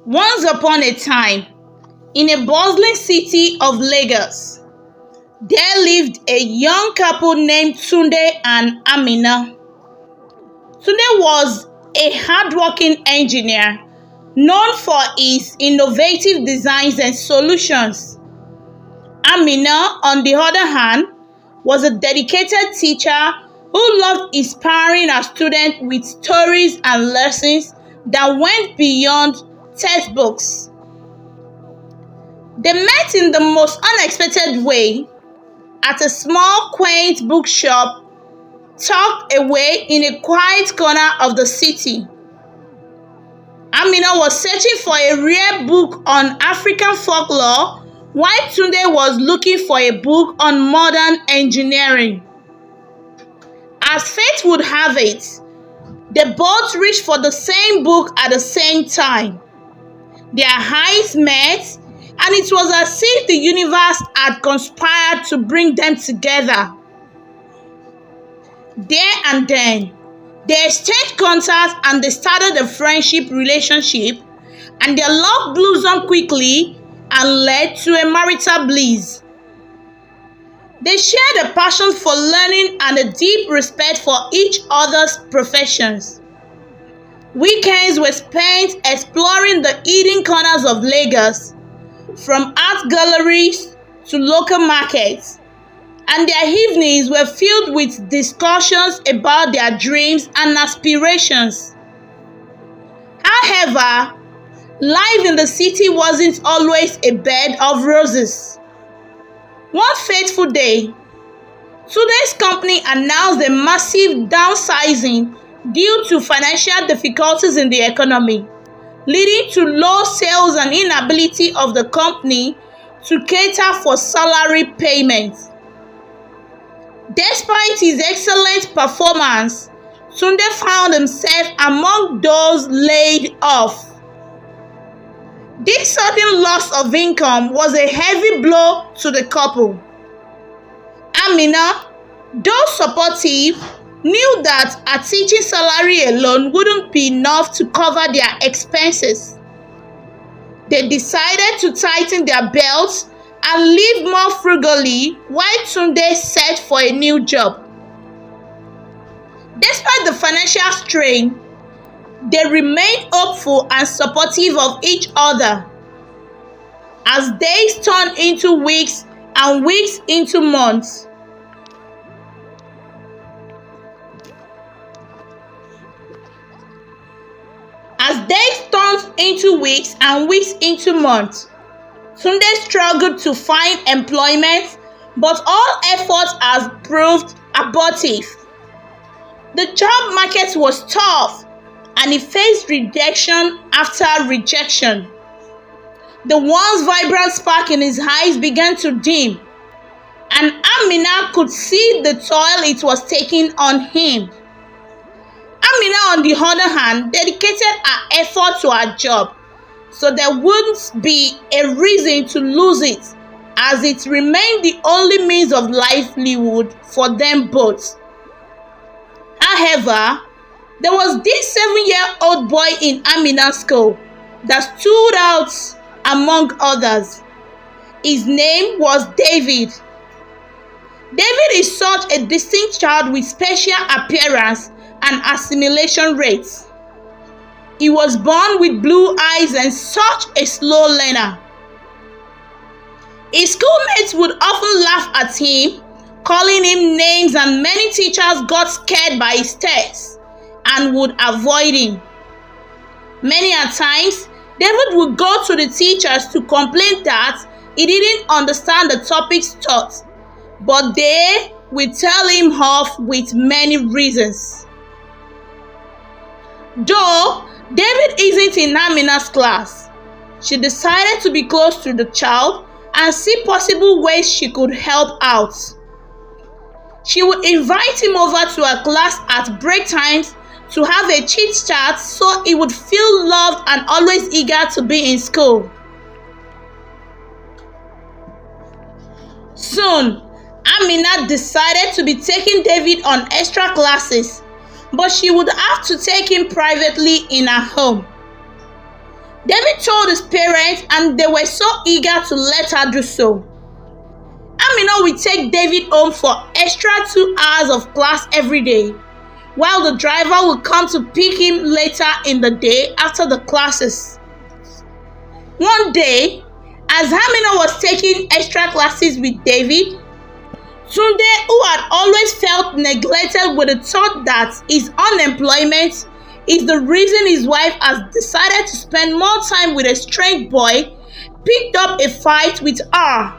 Once upon a time, in a bustling city of Lagos, there lived a young couple named Tunde and Amina. Tunde was a hardworking engineer known for his innovative designs and solutions. Amina, on the other hand, was a dedicated teacher who loved inspiring her students with stories and lessons that went beyond textbooks. They met in the most unexpected way at a small, quaint bookshop tucked away in a quiet corner of the city. Amina was searching for a rare book on African folklore, while Tunde was looking for a book on modern engineering. As fate would have it, they both reached for the same book at the same time. Their eyes met, and it was as if the universe had conspired to bring them together. There and then, they exchanged contacts and they started a friendship relationship, and their love blossomed quickly and led to a marital bliss. They shared a passion for learning and a deep respect for each other's professions. Weekends were spent exploring the hidden corners of Lagos, from art galleries to local markets, and their evenings were filled with discussions about their dreams and aspirations. However, life in the city wasn't always a bed of roses. One fateful day, Tunde's company announced a massive downsizing due to financial difficulties in the economy, leading to low sales and inability of the company to cater for salary payments. Despite his excellent performance, Tunde found himself among those laid off. This sudden loss of income was a heavy blow to the couple. Amina, though supportive, knew that a teaching salary alone wouldn't be enough to cover their expenses. They decided to tighten their belts and live more frugally while Tunde searched for a new job. Despite the financial strain, they remained hopeful and supportive of each other. As days turned into weeks and weeks into months, Tunde struggled to find employment, but all efforts has proved abortive. The job market was tough, and he faced rejection after rejection. The once vibrant spark in his eyes began to dim, and Amina could see the toil it was taking on him. Amina, on the other hand, dedicated her effort to her job, so there wouldn't be a reason to lose it, as it remained the only means of livelihood for them both. However, there was this 7-year-old boy in Amina's school that stood out among others. His name was David. David is such a distinct child with special appearance and assimilation rates. He was born with blue eyes and such a slow learner. His schoolmates would often laugh at him, calling him names, and many teachers got scared by his tests and would avoid him. Many a times, David would go to the teachers to complain that he didn't understand the topics taught, but they would tell him off with many reasons. Though David isn't in Amina's class, she decided to be close to the child and see possible ways she could help out. She would invite him over to her class at break times to have a chit chat so he would feel loved and always eager to be in school. Soon, Amina decided to be taking David on extra classes, but she would have to take him privately in her home. David told his parents, and they were so eager to let her do so. Amina will take David home for extra 2 hours of class every day, while the driver will come to pick him later in the day after the classes. One day, as Amina was taking extra classes with David, Tunde, who had always felt neglected with the thought that his unemployment is the reason his wife has decided to spend more time with a strange boy, picked up a fight with her.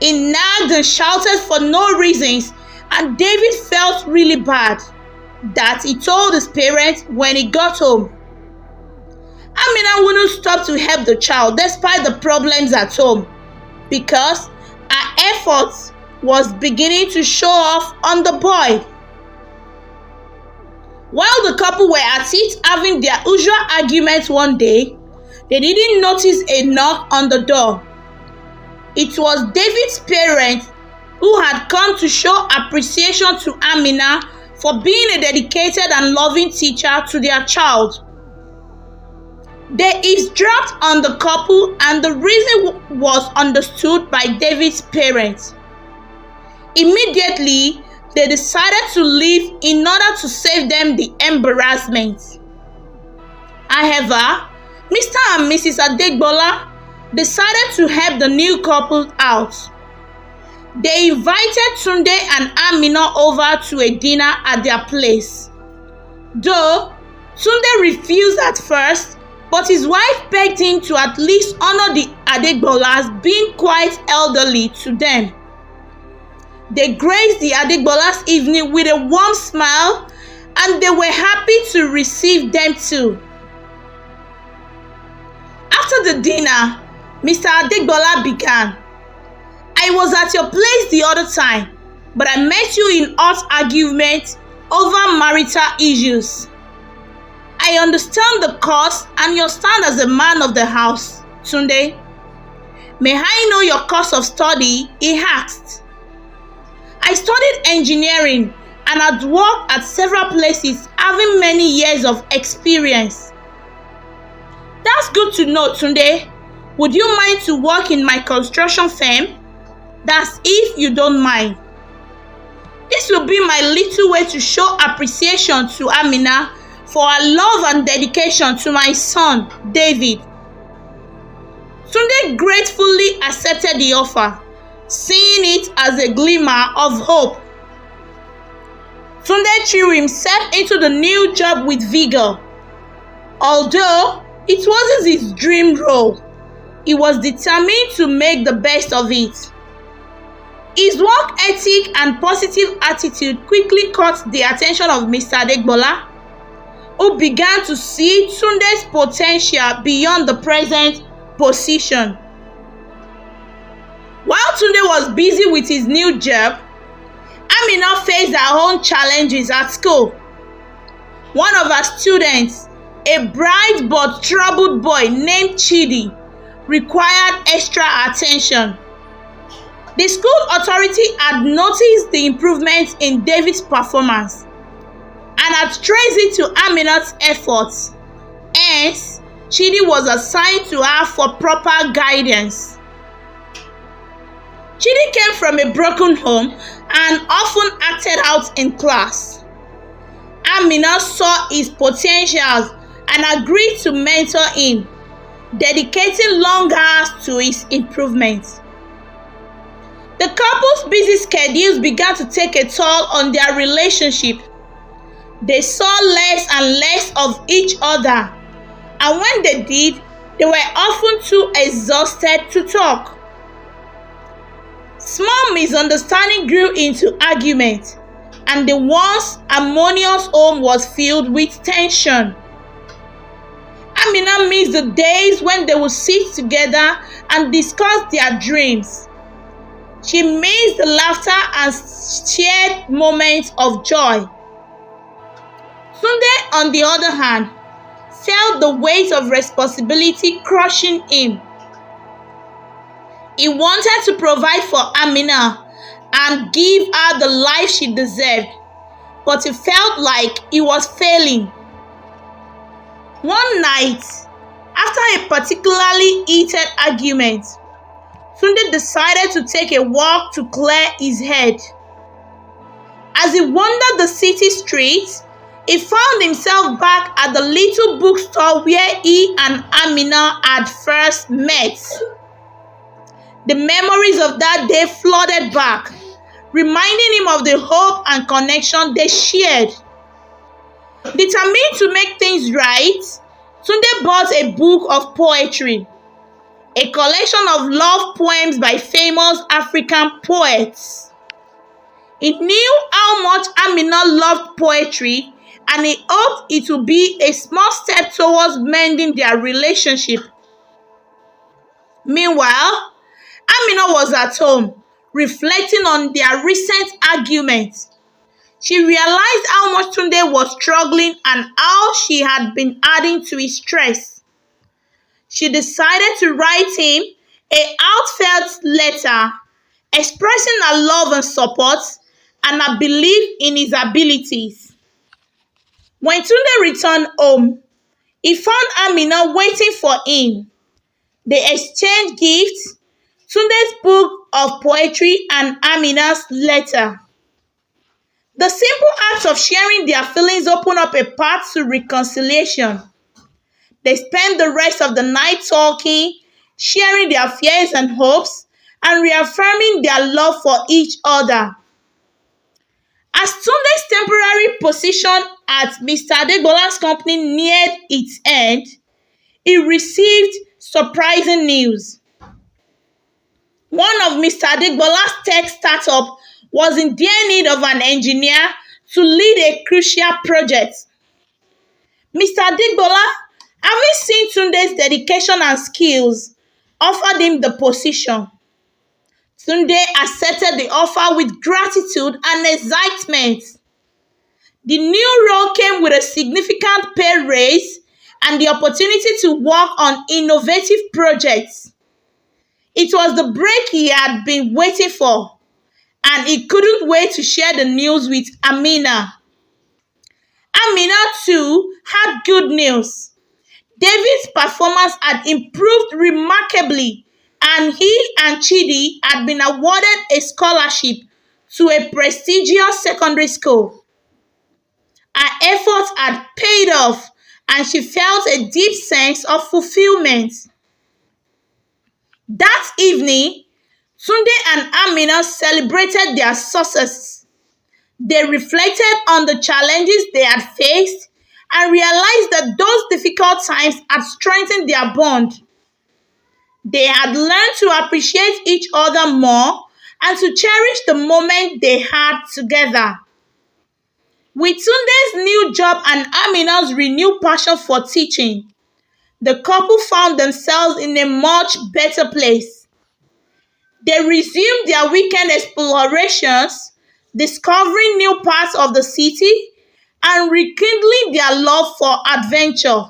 He nagged and shouted for no reasons, and David felt really bad that he told his parents when he got home. Amina wouldn't stop to help the child despite the problems at home, because her efforts was beginning to show off on the boy. While the couple were at it having their usual argument one day, they didn't notice a knock on the door. It was David's parents who had come to show appreciation to Amina for being a dedicated and loving teacher to their child. They eavesdropped on the couple, and the reason was understood by David's parents. Immediately, they decided to leave in order to save them the embarrassment. However, Mr. and Mrs. Adegbola decided to help the new couple out. They invited Tunde and Amina over to a dinner at their place. Though Tunde refused at first, but his wife begged him to at least honor the Adegbolas, being quite elderly to them. They graced the Adegbolas' evening with a warm smile, and they were happy to receive them too. After the dinner, Mr. Adegbola began. "I was at your place the other time, but I met you in hot argument over marital issues. I understand the cause and your stand as a man of the house, Tunde. May I know your course of study?" he asked. "I studied engineering and had worked at several places, having many years of experience." "That's good to know, Tunde. Would you mind to work in my construction firm? That's if you don't mind. This will be my little way to show appreciation to Amina for her love and dedication to my son, David." Tunde gratefully accepted the offer, seeing it as a glimmer of hope. Tunde threw himself into the new job with vigor. Although it wasn't his dream role, he was determined to make the best of it. His work ethic and positive attitude quickly caught the attention of Mr. Adegbola, who began to see Tunde's potential beyond the present position. While Tunde was busy with his new job, Amina faced her own challenges at school. One of her students, a bright but troubled boy named Chidi, required extra attention. The school authority had noticed the improvement in David's performance and had traced it to Amina's efforts. Hence, Chidi was assigned to her for proper guidance. Chidi came from a broken home and often acted out in class. Amina saw his potentials and agreed to mentor him, dedicating long hours to his improvement. The couple's busy schedules began to take a toll on their relationship. They saw less and less of each other, and when they did, they were often too exhausted to talk. Small misunderstanding grew into argument, and the once harmonious home was filled with tension. Amina missed the days when they would sit together and discuss their dreams. She missed the laughter and shared moments of joy. Tunde, on the other hand, felt the weight of responsibility crushing him. He wanted to provide for Amina and give her the life she deserved, but he felt like he was failing. One night, After a particularly heated argument, Tunde decided to take a walk to clear his head. As he wandered the city streets, he found himself back at the little bookstore where he and Amina had first met. The memories of that day flooded back, reminding him of the hope and connection they shared. Determined to make things right, Tunde bought a book of poetry, a collection of love poems by famous African poets. He knew how much Amina loved poetry, and he hoped it would be a small step towards mending their relationship. Meanwhile, Amina was at home, reflecting on their recent argument. She realized how much Tunde was struggling and how she had been adding to his stress. She decided to write him a heartfelt letter expressing her love and support and her belief in his abilities. When Tunde returned home, he found Amina waiting for him. They exchanged gifts, Tunde's book of poetry and Amina's letter. The simple act of sharing their feelings opened up a path to reconciliation. They spent the rest of the night talking, sharing their fears and hopes, and reaffirming their love for each other. As Tunde's temporary position at Mr. Adegbola's company neared its end, he received surprising news. One of Mr. Adegbola's tech startups was in dire need of an engineer to lead a crucial project. Mr. Adegbola, having seen Tunde's dedication and skills, offered him the position. Tunde accepted the offer with gratitude and excitement. The new role came with a significant pay raise and the opportunity to work on innovative projects. It was the break he had been waiting for, and he couldn't wait to share the news with Amina. Amina, too, had good news. David's performance had improved remarkably, and he and Chidi had been awarded a scholarship to a prestigious secondary school. Her efforts had paid off, and she felt a deep sense of fulfillment. That evening, Tunde and Amina celebrated their success. They reflected on the challenges they had faced and realized that those difficult times had strengthened their bond. They had learned to appreciate each other more and to cherish the moment they had together. With Tunde's new job and Amina's renewed passion for teaching, the couple found themselves in a much better place. They resumed their weekend explorations, discovering new parts of the city and rekindling their love for adventure.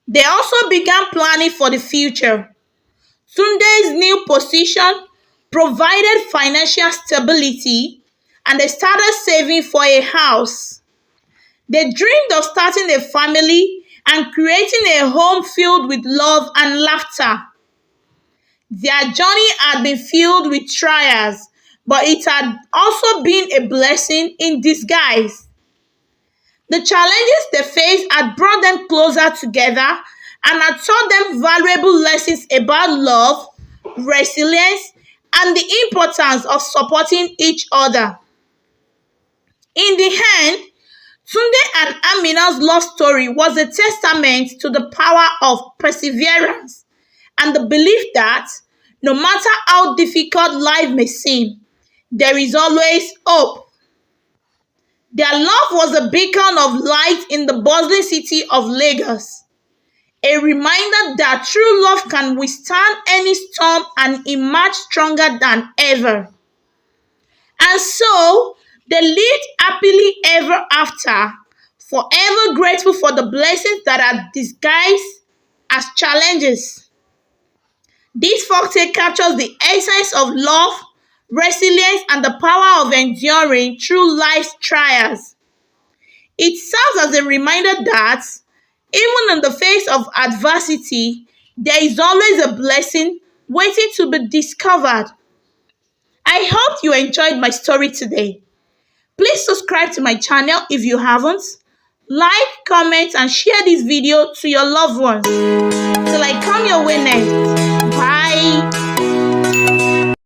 They also began planning for the future. Tunde's new position provided financial stability, and they started saving for a house. They dreamed of starting a family and creating a home filled with love and laughter. Their journey had been filled with trials, but it had also been a blessing in disguise. The challenges they faced had brought them closer together and had taught them valuable lessons about love, resilience, and the importance of supporting each other. In the end, Tunde and Amina's love story was a testament to the power of perseverance and the belief that no matter how difficult life may seem, there is always hope. Their love was a beacon of light in the bustling city of Lagos, a reminder that true love can withstand any storm and emerge stronger than ever. And so, they lived happily ever after, forever grateful for the blessings that are disguised as challenges. This folktale captures the essence of love, resilience, and the power of enduring through life's trials. It serves as a reminder that Even in the face of adversity, there is always a blessing waiting to be discovered. I hope you enjoyed my story today. Please subscribe to my channel if you haven't. Like, comment, and share this video to your loved ones. Till I come your way next. Bye.